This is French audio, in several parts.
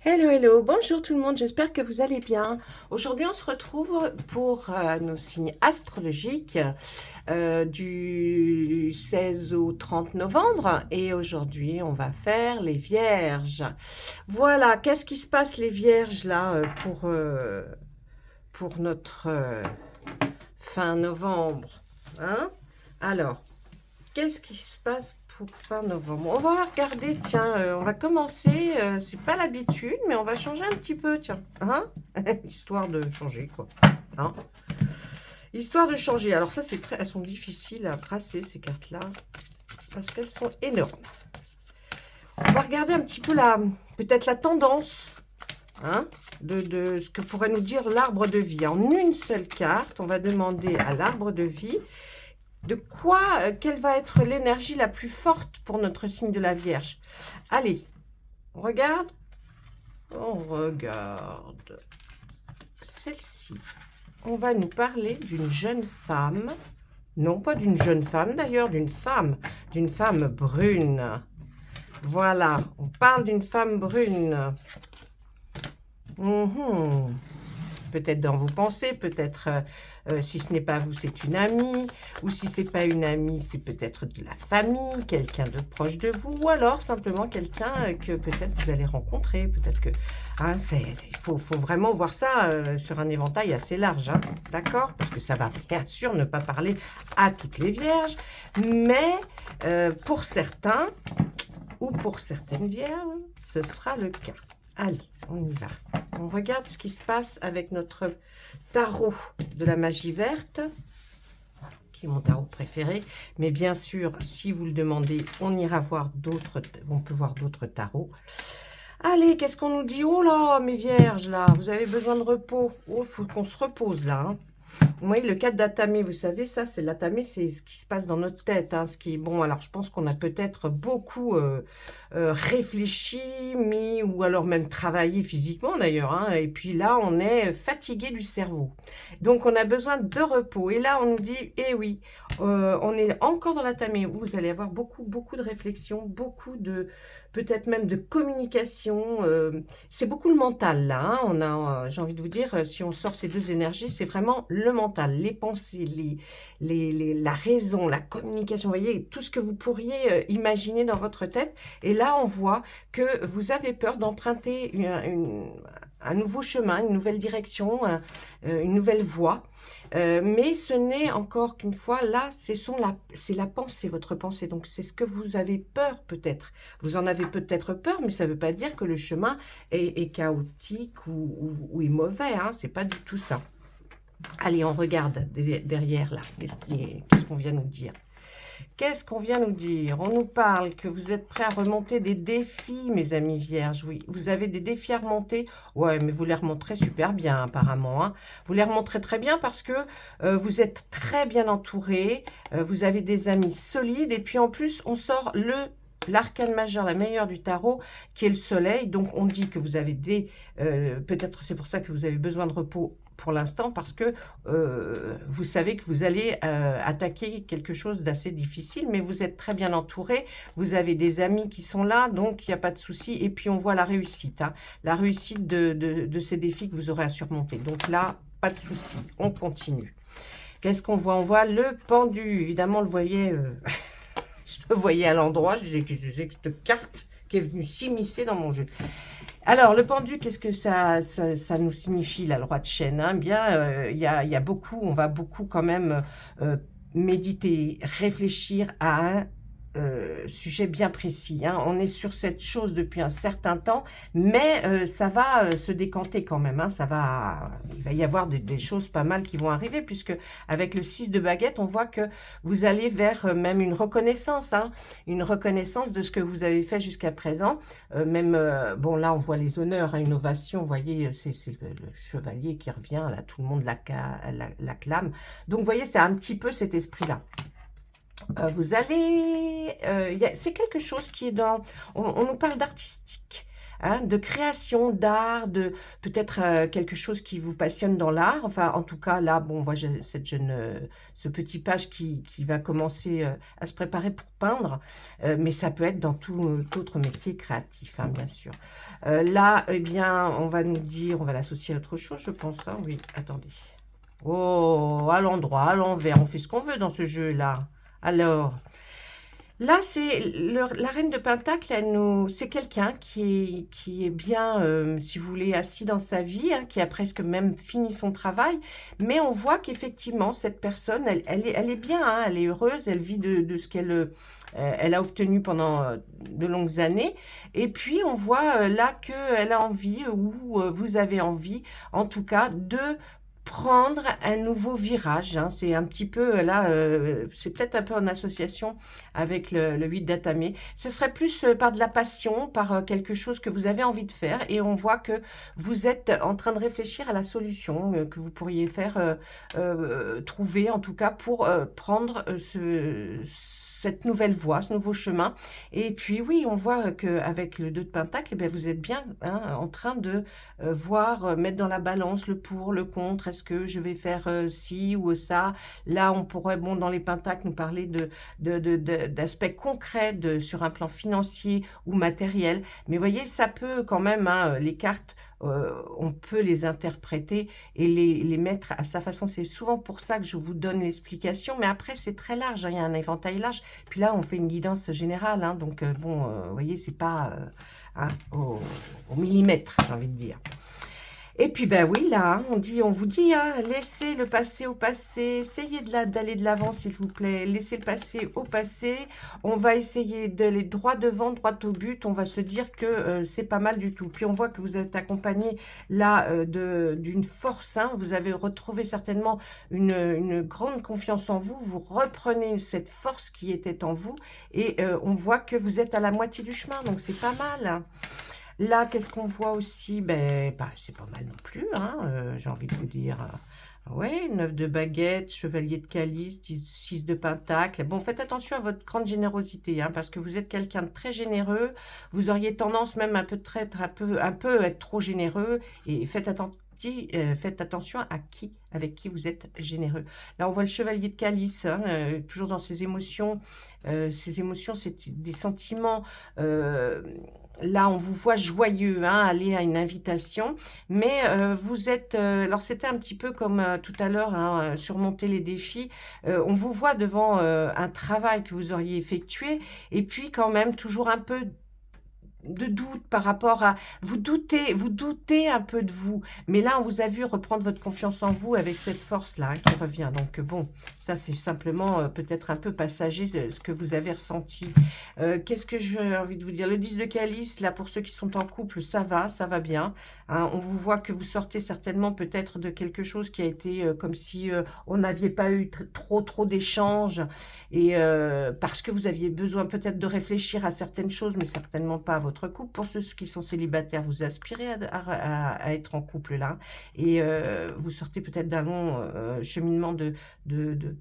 Hello, hello, bonjour tout le monde, j'espère que vous allez bien. Aujourd'hui, on se retrouve pour nos signes astrologiques du 16 au 30 novembre. Et aujourd'hui, on va faire les vierges. Voilà, qu'est-ce qui se passe les vierges là pour notre fin novembre, hein? Alors, qu'est-ce qui se passe pour fin novembre? On va regarder, tiens, on va commencer, c'est pas l'habitude, mais on va changer un petit peu, tiens, hein? Histoire de changer, quoi, hein? Histoire de changer. Alors ça, elles sont difficiles à tracer, ces cartes-là, parce qu'elles sont énormes. On va regarder un petit peu peut-être la tendance, hein, de ce que pourrait nous dire l'arbre de vie. En une seule carte, on va demander à l'arbre de vie quelle va être l'énergie la plus forte pour notre signe de la Vierge. Allez, on regarde. On regarde celle-ci. On va nous parler d'une jeune femme. Non, pas d'une jeune femme d'ailleurs, d'une femme brune. Voilà, on parle d'une femme brune. Peut-être dans vos pensées, peut-être si ce n'est pas vous, c'est une amie, ou si c'est pas une amie, c'est peut-être de la famille, quelqu'un de proche de vous, ou alors simplement quelqu'un que peut-être vous allez rencontrer, peut-être que il faut vraiment voir ça sur un éventail assez large, hein, d'accord? Parce que ça va bien sûr ne pas parler à toutes les vierges, mais pour certains ou pour certaines vierges, ce sera le cas. Allez, on y va. On regarde ce qui se passe avec notre tarot de la magie verte, qui est mon tarot préféré. Mais bien sûr, si vous le demandez, on ira voir on peut voir d'autres tarots. Allez, qu'est-ce qu'on nous dit? Oh là, mes vierges, là, vous avez besoin de repos. Oh, il faut qu'on se repose, là, hein. Oui, le 4 d'Atame, vous savez, ça, c'est l'Atame, c'est ce qui se passe dans notre tête. Hein, ce qui est bon. Alors, je pense qu'on a peut-être beaucoup réfléchi, ou alors même travaillé physiquement d'ailleurs. Hein, et puis là, on est fatigué du cerveau. Donc, on a besoin de repos. Et là, on nous dit, eh oui, on est encore dans l'Atame où vous allez avoir beaucoup, beaucoup de réflexion, beaucoup de, peut-être même de communication. C'est beaucoup le mental là. Hein, j'ai envie de vous dire, si on sort ces deux énergies, c'est vraiment le mental, les pensées, la raison, la communication, vous voyez, tout ce que vous pourriez imaginer dans votre tête. Et là, on voit que vous avez peur d'emprunter un nouveau chemin, une nouvelle direction, une nouvelle voie. Mais ce n'est encore qu'une fois, là, c'est la pensée, votre pensée. Donc, c'est ce que vous avez peur peut-être. Vous en avez peut-être peur, mais ça ne veut pas dire que le chemin est chaotique ou est mauvais. Hein, c'est pas du tout ça. Allez, on regarde derrière là. Qu'est-ce qu'on vient nous dire? Qu'est-ce qu'on vient nous dire? On nous parle que vous êtes prêts à remonter des défis, mes amis vierges. Oui, vous avez des défis à remonter. Ouais, mais vous les remonterez super bien, apparemment. Hein. Vous les remonterez très bien parce que vous êtes très bien entourés. Vous avez des amis solides. Et puis, en plus, on sort l'arcane majeur, la meilleure du tarot, qui est le soleil. Donc, on dit que vous avez peut-être c'est pour ça que vous avez besoin de repos pour l'instant, parce que vous savez que vous allez attaquer quelque chose d'assez difficile, mais vous êtes très bien entouré, vous avez des amis qui sont là, donc il n'y a pas de souci. Et puis, on voit la réussite, hein, la réussite de ces défis que vous aurez à surmonter. Donc là, pas de souci, on continue. Qu'est-ce qu'on voit? On voit le pendu. Évidemment, on le voyait... je le voyais à l'endroit, je disais que c'est que cette carte qui est venue s'immiscer dans mon jeu. Alors, le pendu, qu'est-ce que ça nous signifie, la loi de chaîne, hein? Bien, y a beaucoup, on va beaucoup quand même méditer, réfléchir à un sujet bien précis. Hein. On est sur cette chose depuis un certain temps, mais ça va se décanter quand même. Hein. Il va y avoir des choses pas mal qui vont arriver, puisque avec le 6 de baguette, on voit que vous allez vers même une reconnaissance, hein, une reconnaissance de ce que vous avez fait jusqu'à présent. Bon, là, on voit les honneurs, hein, une ovation, vous voyez, c'est le chevalier qui revient, là, tout le monde l'acclame. Donc, vous voyez, c'est un petit peu cet esprit-là. Vous allez... c'est quelque chose qui est dans... On nous parle d'artistique. hein, de création, d'art, de peut-être quelque chose qui vous passionne dans l'art. Enfin, en tout cas, là, bon, on voit cette ce petit page qui va commencer à se préparer pour peindre, mais ça peut être dans tout autre métier créatif, hein, bien sûr. Là, eh bien, on va nous dire, on va l'associer à autre chose, je pense, hein, oui, attendez. Oh, à l'endroit, à l'envers, on fait ce qu'on veut dans ce jeu-là. Alors, là, c'est la reine de Pentacle, c'est quelqu'un qui est bien, si vous voulez, assis dans sa vie, hein, qui a presque même fini son travail, mais on voit qu'effectivement, cette personne, elle est bien, hein, elle est heureuse, elle vit de ce elle a obtenu pendant de longues années, et puis on voit là qu'elle a envie, ou vous avez envie, en tout cas, de prendre un nouveau virage, hein. C'est un petit peu là, c'est peut-être un peu en association avec le 8 d'atamé. Ce serait plus par de la passion, par quelque chose que vous avez envie de faire, et on voit que vous êtes en train de réfléchir à la solution que vous pourriez faire, trouver en tout cas pour prendre cette nouvelle voie, ce nouveau chemin. Et puis oui, on voit qu'avec le 2 de Pentacle, eh bien, vous êtes bien, hein, en train de voir, mettre dans la balance le pour, le contre. Est-ce que je vais faire ci ou ça? Là, on pourrait, bon, dans les Pentacles, nous parler d'aspects concrets sur un plan financier ou matériel. Mais vous voyez, ça peut quand même, hein, les cartes, on peut les interpréter et les mettre à sa façon. C'est souvent pour ça que je vous donne l'explication. Mais après, c'est très large, hein, il y a un éventail large. Puis là, on fait une guidance générale. Hein, donc, bon, vous voyez, c'est pas hein, au millimètre, j'ai envie de dire. Et puis, ben oui, là, hein, on vous dit, hein, laissez le passé au passé, essayez d'aller de l'avant, s'il vous plaît, laissez le passé au passé, on va essayer d'aller droit devant, droit au but, on va se dire que c'est pas mal du tout. Puis, on voit que vous êtes accompagné, là, d'une force, hein, vous avez retrouvé certainement une grande confiance en vous, vous reprenez cette force qui était en vous, et on voit que vous êtes à la moitié du chemin, donc c'est pas mal, hein. Là, qu'est-ce qu'on voit aussi? Ben, bah, c'est pas mal non plus, hein, j'ai envie de vous dire. Oui, 9 de baguette, chevalier de calice, 6 de pentacle. Bon, faites attention à votre grande générosité, hein, parce que vous êtes quelqu'un de très généreux. Vous auriez tendance même un peu à être trop généreux. Et faites attention avec qui vous êtes généreux. Là, on voit le chevalier de calice, hein, toujours dans ses émotions. Ces émotions, c'est des sentiments. Là, on vous voit joyeux, hein, aller à une invitation, mais vous êtes... alors, c'était un petit peu comme tout à l'heure, hein, surmonter les défis. On vous voit devant un travail que vous auriez effectué, et puis quand même toujours un peu de doute par rapport à... Vous doutez un peu de vous. Mais là, on vous a vu reprendre votre confiance en vous avec cette force-là, hein, qui revient. Donc, bon, ça, c'est simplement peut-être un peu passager ce que vous avez ressenti. Qu'est-ce que j'ai envie de vous dire? Le 10 de calice, là, pour ceux qui sont en couple, ça va bien. Hein, on vous voit que vous sortez certainement peut-être de quelque chose qui a été comme si on n'aviez pas eu trop d'échanges. Et parce que vous aviez besoin peut-être de réfléchir à certaines choses, mais certainement pas à votre couple. Pour ceux qui sont célibataires, vous aspirez à être en couple là, et vous sortez peut-être d'un long cheminement de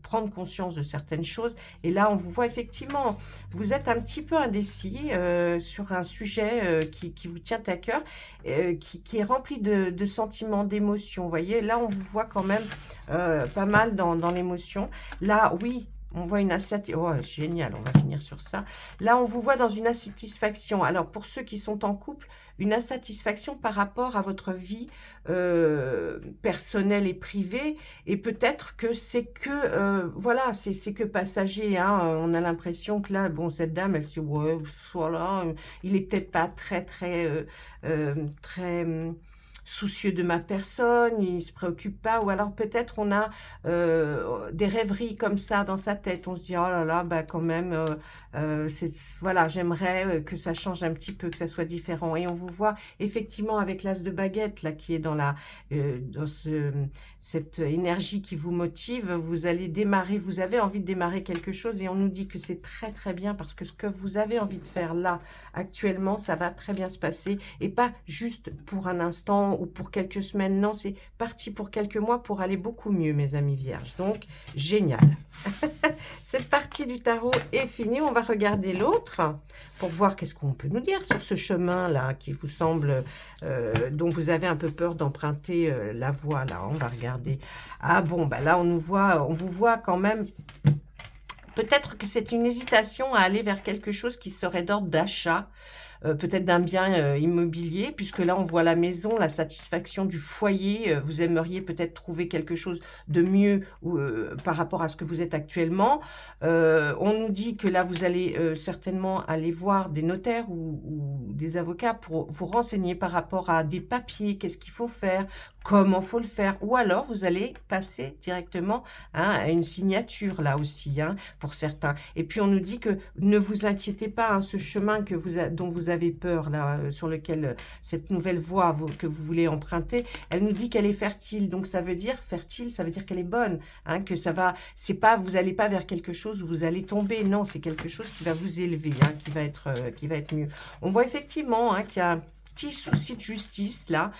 prendre conscience de certaines choses, et là on vous voit effectivement, vous êtes un petit peu indécis sur un sujet qui vous tient à cœur, qui est rempli de sentiments, d'émotions. Vous voyez, là on vous voit quand même pas mal dans l'émotion. Là, oui, on voit une insatisfaction. Oh, génial, on va finir sur ça. Là, on vous voit dans une insatisfaction. Alors, pour ceux qui sont en couple, une insatisfaction par rapport à votre vie personnelle et privée. Et peut-être que c'est que, voilà, c'est que passager. Hein. On a l'impression que là, bon, cette dame, elle se dit, ouais, voilà, il est peut-être pas très soucieux de ma personne, il se préoccupe pas, ou alors peut-être on a des rêveries comme ça dans sa tête, on se dit oh là là, bah quand même, voilà, j'aimerais que ça change un petit peu, que ça soit différent, et on vous voit effectivement avec l'as de baguette là qui est dans cette énergie qui vous motive, vous allez démarrer, vous avez envie de démarrer quelque chose, et on nous dit que c'est très bien, parce que ce que vous avez envie de faire là, actuellement, ça va très bien se passer, et pas juste pour un instant, ou pour quelques semaines, non, c'est parti pour quelques mois pour aller beaucoup mieux, mes amis vierges. Donc, génial. C'est parti. partie du tarot est finie. On va regarder l'autre pour voir qu'est-ce qu'on peut nous dire sur ce chemin-là qui vous semble, dont vous avez un peu peur d'emprunter la voie. Là, on va regarder. Ah bon, bah là, on vous voit quand même. Peut-être que c'est une hésitation à aller vers quelque chose qui serait d'ordre d'achat. Peut-être d'un bien immobilier, puisque là, on voit la maison, la satisfaction du foyer. Vous aimeriez peut-être trouver quelque chose de mieux par rapport à ce que vous êtes actuellement. On nous dit que là, vous allez certainement aller voir des notaires ou des avocats pour vous renseigner par rapport à des papiers, qu'est-ce qu'il faut faire, comment faut le faire, ou alors vous allez passer directement à une signature là aussi, pour certains. Et puis on nous dit que ne vous inquiétez pas, ce chemin dont vous avez peur là, sur lequel cette nouvelle voie que vous voulez emprunter, elle nous dit qu'elle est fertile. Donc ça veut dire fertile, ça veut dire qu'elle est bonne, que ça va. C'est pas, vous n'allez pas vers quelque chose où vous allez tomber. Non, c'est quelque chose qui va vous élever, qui va être mieux. On voit effectivement qu'il y a un petit souci de justice là.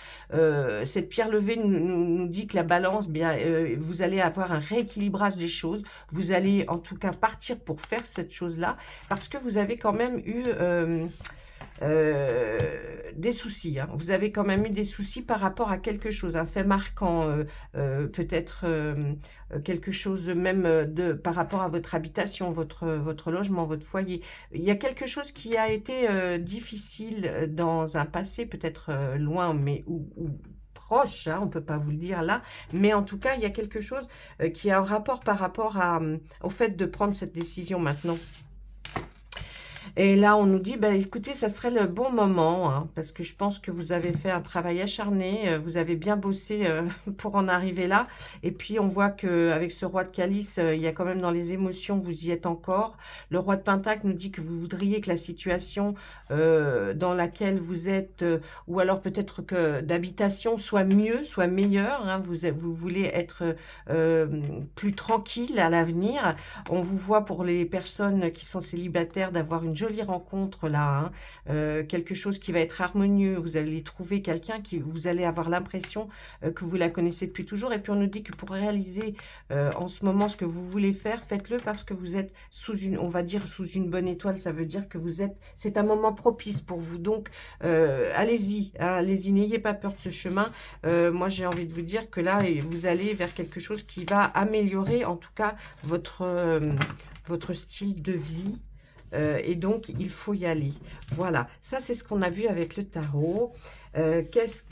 Cette pierre levée nous dit que la balance, bien, vous allez avoir un rééquilibrage des choses. Vous allez en tout cas partir pour faire cette chose là parce que vous avez quand même eu des soucis. Vous avez quand même eu des soucis par rapport à quelque chose, un fait marquant, peut-être quelque chose même par rapport à votre habitation, votre logement, votre foyer. Il y a quelque chose qui a été difficile dans un passé, peut-être loin, mais ou proche, on ne peut pas vous le dire là, mais en tout cas, il y a quelque chose qui a un rapport par rapport au fait de prendre cette décision maintenant. Et là, on nous dit, bah, écoutez, ça serait le bon moment, parce que je pense que vous avez fait un travail acharné, vous avez bien bossé pour en arriver là. Et puis, on voit qu'avec ce roi de calice, il y a quand même dans les émotions, vous y êtes encore. Le roi de pentacle nous dit que vous voudriez que la situation dans laquelle vous êtes, ou alors peut-être que d'habitation, soit mieux, soit meilleure. Vous voulez être plus tranquille à l'avenir. On vous voit pour les personnes qui sont célibataires d'avoir une jolie rencontre là, quelque chose qui va être harmonieux. Vous allez trouver quelqu'un qui vous allez avoir l'impression que vous la connaissez depuis toujours. Et puis on nous dit que pour réaliser en ce moment ce que vous voulez faire, faites-le parce que vous êtes sous on va dire sous une bonne étoile. Ça veut dire que c'est un moment propice pour vous. Donc allez-y, allez-y, n'ayez pas peur de ce chemin. Moi j'ai envie de vous dire que là vous allez vers quelque chose qui va améliorer en tout cas votre style de vie. Et donc, il faut y aller. Voilà, ça c'est ce qu'on a vu avec le tarot. Qu'est-ce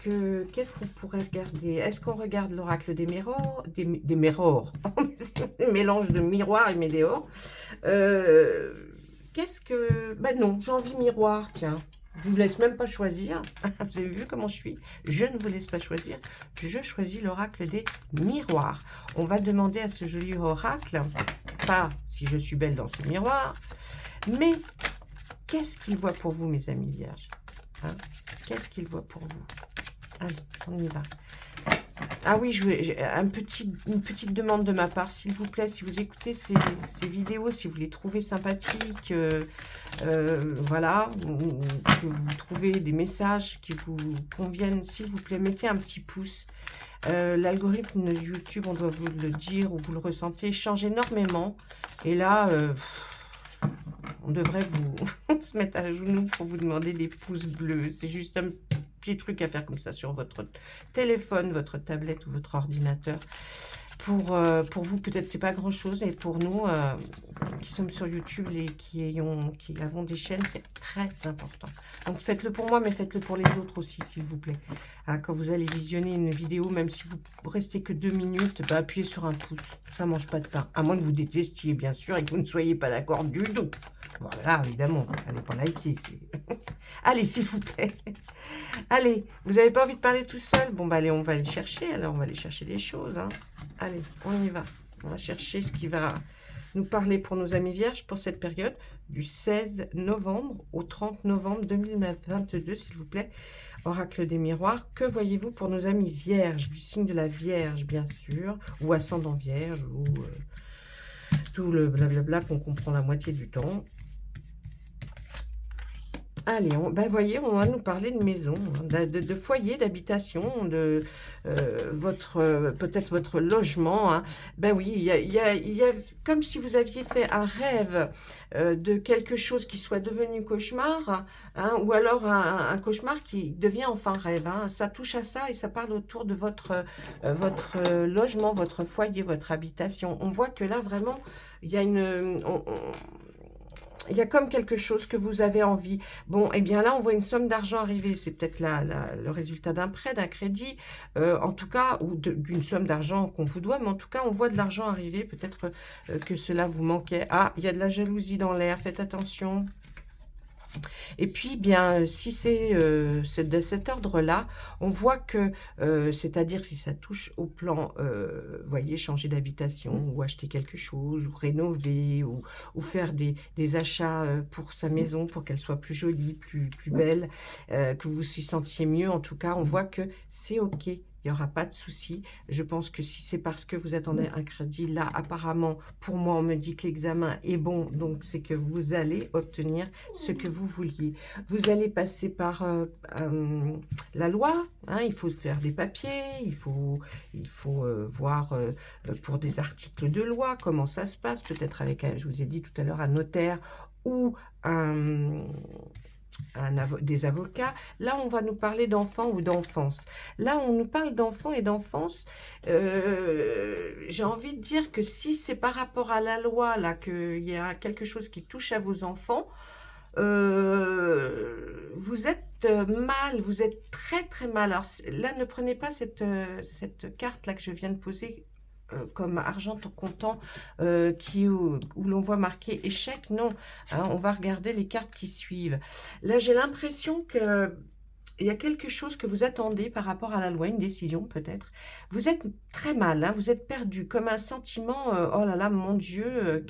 qu'on pourrait regarder? Est-ce qu'on regarde l'oracle des Mérores? Des Mérores. C'est un mélange de miroir et météore. Qu'est-ce que... Ben non, j'ai envie miroir, tiens. Je ne vous laisse même pas choisir. Vous avez vu comment je suis? Je ne vous laisse pas choisir. Je choisis l'oracle des miroirs. On va demander à ce joli oracle, pas si je suis belle dans ce miroir, mais qu'est-ce qu'il voit pour vous, mes amis vierges? Qu'est-ce qu'il voit pour vous? Allez, on y va. Ah oui, j'ai une petite demande de ma part, s'il vous plaît, si vous écoutez ces vidéos, si vous les trouvez sympathiques, voilà, ou que vous trouvez des messages qui vous conviennent, s'il vous plaît, mettez un petit pouce. L'algorithme de YouTube, on doit vous le dire ou vous le ressentez, change énormément. Et là... on devrait vous se mettre à genoux pour vous demander des pouces bleus. C'est juste un petit truc à faire comme ça sur votre téléphone, votre tablette ou votre ordinateur. Pour vous, peut-être c'est pas grand-chose. Et pour nous, qui sommes sur YouTube et qui avons des chaînes, c'est très important. Donc faites-le pour moi, mais faites-le pour les autres aussi, s'il vous plaît. Quand vous allez visionner une vidéo, même si vous restez que 2 minutes, appuyez sur un pouce. Ça mange pas de pain. À moins que vous détestiez, bien sûr, et que vous ne soyez pas d'accord du tout. Voilà, évidemment. Allez pas liker. Allez, s'il vous plaît. Allez, vous n'avez pas envie de parler tout seul? Bon, bah allez, on va aller chercher. Alors, on va aller chercher les choses. Allez, on y va. On va chercher ce qui va nous parler pour nos amis vierges pour cette période du 16 novembre au 30 novembre 2022, s'il vous plaît. Oracle des miroirs, que voyez-vous pour nos amis vierges, du signe de la Vierge, bien sûr, ou ascendant vierge, ou tout le blablabla qu'on comprend la moitié du temps. Allez, ben voyez, on va nous parler de maison, hein, de foyer, d'habitation, de peut-être votre logement, hein. Ben oui, il y a comme si vous aviez fait un rêve de quelque chose qui soit devenu cauchemar, hein, ou alors un cauchemar qui devient enfin rêve, hein. Ça touche à ça et ça parle autour de votre logement, votre foyer, votre habitation. On voit que là, vraiment, il y a il y a comme quelque chose que vous avez envie. Bon, eh bien là, on voit une somme d'argent arriver. C'est peut-être le résultat d'un prêt, d'un crédit, en tout cas, ou d'une somme d'argent qu'on vous doit, mais en tout cas, on voit de l'argent arriver. Peut-être que cela vous manquait. Ah, il y a de la jalousie dans l'air, faites attention. Et puis, bien, si c'est de cet ordre-là, on voit que, c'est-à-dire si ça touche au plan, voyez, changer d'habitation ou acheter quelque chose ou rénover ou faire des achats pour sa maison pour qu'elle soit plus jolie, plus belle, que vous vous y sentiez mieux. En tout cas, on voit que c'est OK. Il n'y aura pas de souci. Je pense que si c'est parce que vous attendez un crédit, là, apparemment, pour moi, on me dit que l'examen est bon. Donc, c'est que vous allez obtenir ce que vous vouliez. Vous allez passer par la loi. Hein, il faut faire des papiers. Il faut voir pour des articles de loi comment ça se passe. Peut-être avec, je vous ai dit tout à l'heure, un notaire ou des avocats. Là, on va nous parler d'enfants ou d'enfance. Là, on nous parle d'enfants et d'enfance. J'ai envie de dire que si c'est par rapport à la loi, là, qu'il y a quelque chose qui touche à vos enfants, vous êtes mal, vous êtes très très mal. Alors là, ne prenez pas cette carte-là que je viens de poser comme argent comptant où l'on voit marqué échec. Non, hein, on va regarder les cartes qui suivent. Là, j'ai l'impression que il y a quelque chose que vous attendez par rapport à la loi, une décision peut-être. Vous êtes très mal, hein, vous êtes perdu, comme un sentiment, oh là là, mon Dieu,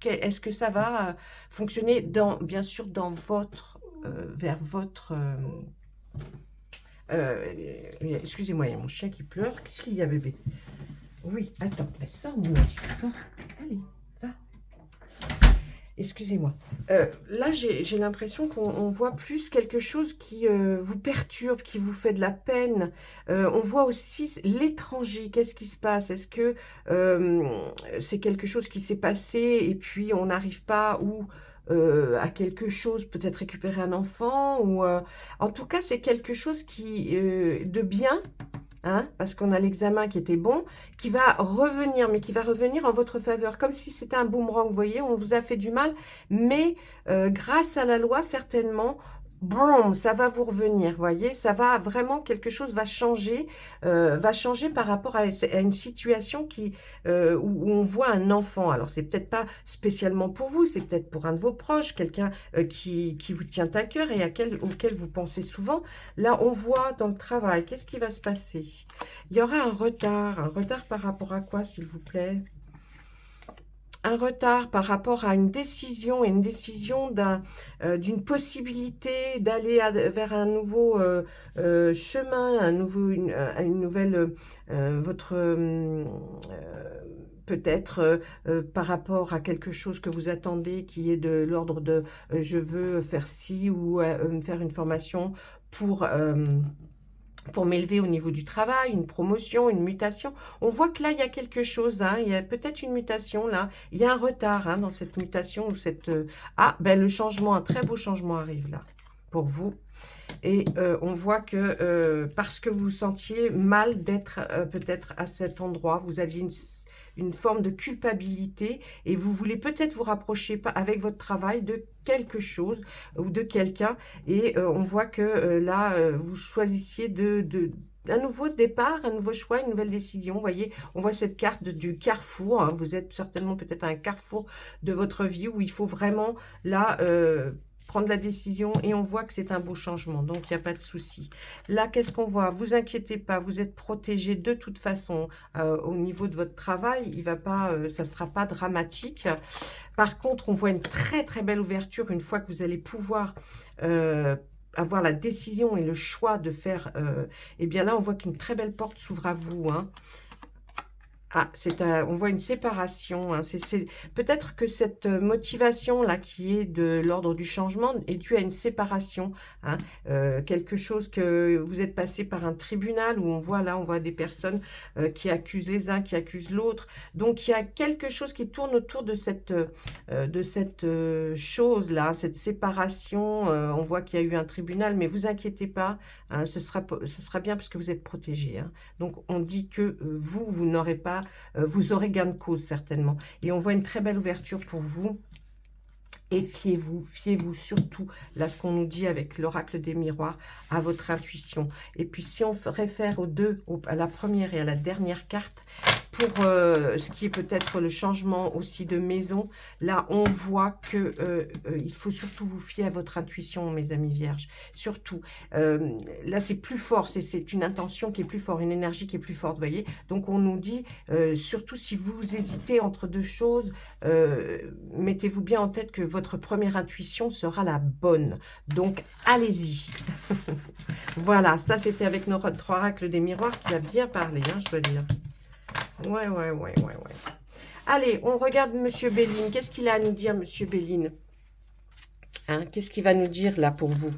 est-ce que ça va fonctionner bien sûr, vers votre... excusez-moi, il y a mon chien qui pleure. Qu'est-ce qu'il y a, bébé? Oui, attends, sors, mon ange, sors. Allez, va. Excusez-moi. Là, j'ai l'impression qu'on voit plus quelque chose qui vous perturbe, qui vous fait de la peine. On voit aussi l'étranger. Qu'est-ce qui se passe? Est-ce que c'est quelque chose qui s'est passé et puis on n'arrive pas à quelque chose, peut-être récupérer un enfant ou en tout cas, c'est quelque chose de bien. Hein, parce qu'on a l'examen qui était bon, qui va revenir, mais qui va revenir en votre faveur, comme si c'était un boomerang, vous voyez, on vous a fait du mal, mais grâce à la loi, certainement, boum, ça va vous revenir, voyez, ça va vraiment, quelque chose va changer par rapport à une situation où on voit un enfant. Alors, c'est peut-être pas spécialement pour vous, c'est peut-être pour un de vos proches, quelqu'un qui vous tient à cœur et auquel vous pensez souvent. Là, on voit dans le travail, qu'est-ce qui va se passer? Il y aura un retard par rapport à quoi, s'il vous plaît? Un retard par rapport à une décision, et une décision d'une possibilité d'aller vers un nouveau chemin, une nouvelle, votre... peut-être par rapport à quelque chose que vous attendez qui est de l'ordre de je veux faire ci ou faire une formation pour m'élever au niveau du travail, une promotion, une mutation. On voit que là, il y a quelque chose, hein, il y a peut-être une mutation, là. Il y a un retard hein, dans cette mutation. Ou Ah, ben le changement, un très beau changement arrive là, pour vous. Et on voit que parce que vous vous sentiez mal d'être peut-être à cet endroit, vous aviez une forme de culpabilité et vous voulez peut-être vous rapprocher avec votre travail de quelque chose ou de quelqu'un et on voit que là vous choisissiez un nouveau départ, un nouveau choix, une nouvelle décision. Vous voyez, on voit cette carte du carrefour, hein. Vous êtes certainement peut-être à un carrefour de votre vie où il faut vraiment là prendre la décision et on voit que c'est un beau changement, donc il n'y a pas de souci. Là, qu'est-ce qu'on voit? Vous inquiétez pas, vous êtes protégé de toute façon au niveau de votre travail, il va pas, ça sera pas dramatique. Par contre, on voit une très très belle ouverture une fois que vous allez pouvoir avoir la décision et le choix de faire, et bien là, on voit qu'une très belle porte s'ouvre à vous, hein. Ah, on voit une séparation, hein. Peut-être que cette motivation-là, qui est de l'ordre du changement, est due à une séparation, hein. Quelque chose que vous êtes passé par un tribunal, où on voit des personnes qui accusent les uns, qui accusent l'autre. Donc, il y a quelque chose qui tourne autour de cette chose-là, hein, cette séparation. On voit qu'il y a eu un tribunal, mais vous inquiétez pas, hein, ce sera bien parce que vous êtes protégé, hein. Donc, on dit que vous n'aurez pas, vous aurez gain de cause certainement. Et on voit une très belle ouverture pour vous. Et fiez-vous surtout, là ce qu'on nous dit avec l'oracle des miroirs, à votre intuition. Et puis si on réfère aux deux, à la première et à la dernière carte, pour ce qui est peut-être le changement aussi de maison, là on voit que il faut surtout vous fier à votre intuition, mes amis vierges. Surtout, là c'est plus fort, c'est une intention qui est plus forte, une énergie qui est plus forte, vous voyez. Donc on nous dit, surtout si vous hésitez entre deux choses, mettez-vous bien en tête que votre première intuition sera la bonne. Donc, allez-y. Voilà, ça c'était avec notre oracle des miroirs qui a bien parlé, hein, je dois dire. Ouais. Allez, on regarde Monsieur Béline. Qu'est-ce qu'il a à nous dire, Monsieur Béline, hein? Qu'est-ce qu'il va nous dire là pour vous?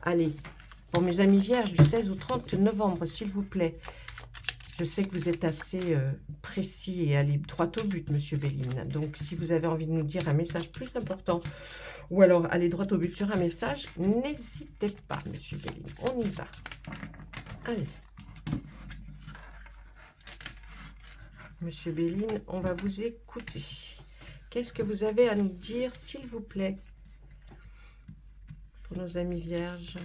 Allez, pour mes amis vierges du 16 au 30 novembre, s'il vous plaît. Je sais que vous êtes assez précis et allez droit au but, Monsieur Béline. Donc, si vous avez envie de nous dire un message plus important, ou alors aller droit au but sur un message, n'hésitez pas, Monsieur Béline. On y va. Allez. Monsieur Béline, on va vous écouter. Qu'est-ce que vous avez à nous dire, s'il vous plaît, pour nos amis vierges?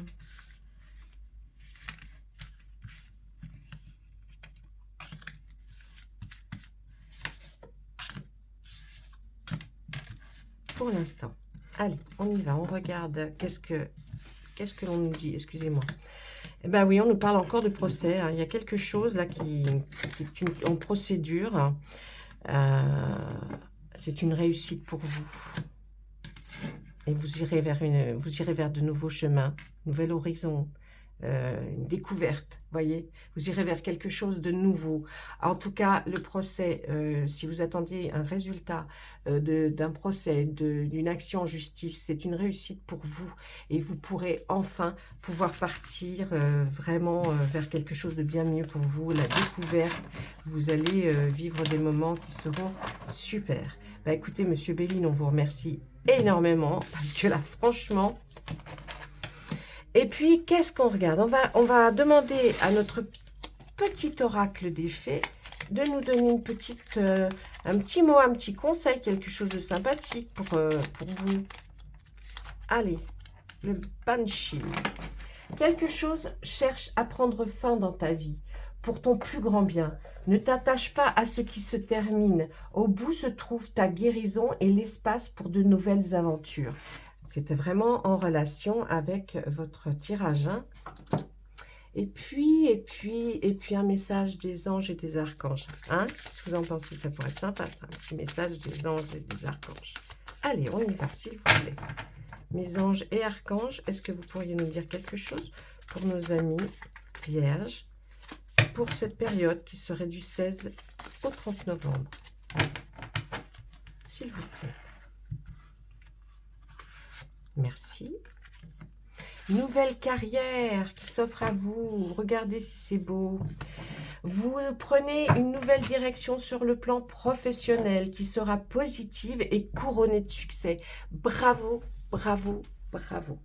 Pour l'instant. Allez, on y va, on regarde. Qu'est-ce que l'on nous dit? Excusez-moi. Eh bien oui, on nous parle encore de procès, hein. Il y a quelque chose là qui est en procédure. C'est une réussite pour vous. Et vous irez vers de nouveaux chemins, nouvel horizon, une découverte, voyez. Vous irez vers quelque chose de nouveau. En tout cas, le procès, si vous attendiez un résultat d'un procès, d'une action en justice, c'est une réussite pour vous. Et vous pourrez enfin pouvoir partir vraiment vers quelque chose de bien mieux pour vous. La découverte, vous allez vivre des moments qui seront super. Bah, écoutez, Monsieur Béline, on vous remercie énormément parce que là, franchement... Et puis, qu'est-ce qu'on regarde? On va demander à notre petit oracle des fées de nous donner un petit mot, un petit conseil, quelque chose de sympathique pour vous. Allez, le Banshee. Quelque chose cherche à prendre fin dans ta vie, pour ton plus grand bien. Ne t'attache pas à ce qui se termine. Au bout se trouve ta guérison et l'espace pour de nouvelles aventures. C'était vraiment en relation avec votre tirage, hein. Et puis un message des anges et des archanges. Hein? Qu'est-ce que vous en pensez? Ça pourrait être sympa, ça. Un petit message des anges et des archanges. Allez, on y va, s'il vous plaît. Mes anges et archanges, est-ce que vous pourriez nous dire quelque chose pour nos amis vierges pour cette période qui serait du 16 au 30 novembre? S'il vous plaît. Merci. Nouvelle carrière qui s'offre à vous. Regardez si c'est beau. Vous prenez une nouvelle direction sur le plan professionnel qui sera positive et couronnée de succès. Bravo, bravo, bravo.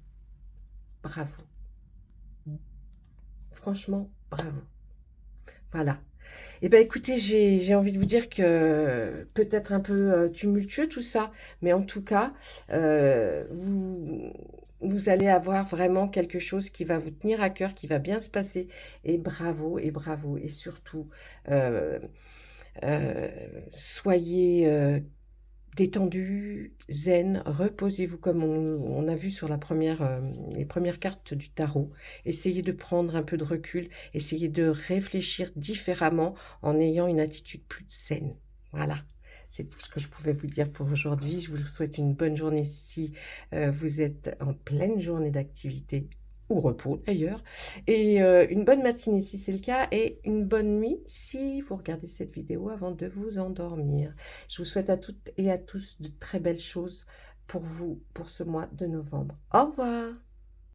Bravo. Franchement, bravo. Voilà. Eh bien, écoutez, j'ai envie de vous dire que peut-être un peu tumultueux tout ça, mais en tout cas, vous allez avoir vraiment quelque chose qui va vous tenir à cœur, qui va bien se passer. Et bravo, et bravo. Et surtout, soyez détendu, zen, reposez-vous comme on a vu sur les premières cartes du tarot. Essayez de prendre un peu de recul, essayez de réfléchir différemment en ayant une attitude plus saine. Voilà, c'est tout ce que je pouvais vous dire pour aujourd'hui. Je vous souhaite une bonne journée si vous êtes en pleine journée d'activité ou repos d'ailleurs. Et une bonne matinée si c'est le cas, et une bonne nuit si vous regardez cette vidéo avant de vous endormir. Je vous souhaite à toutes et à tous de très belles choses pour vous, pour ce mois de novembre. Au revoir.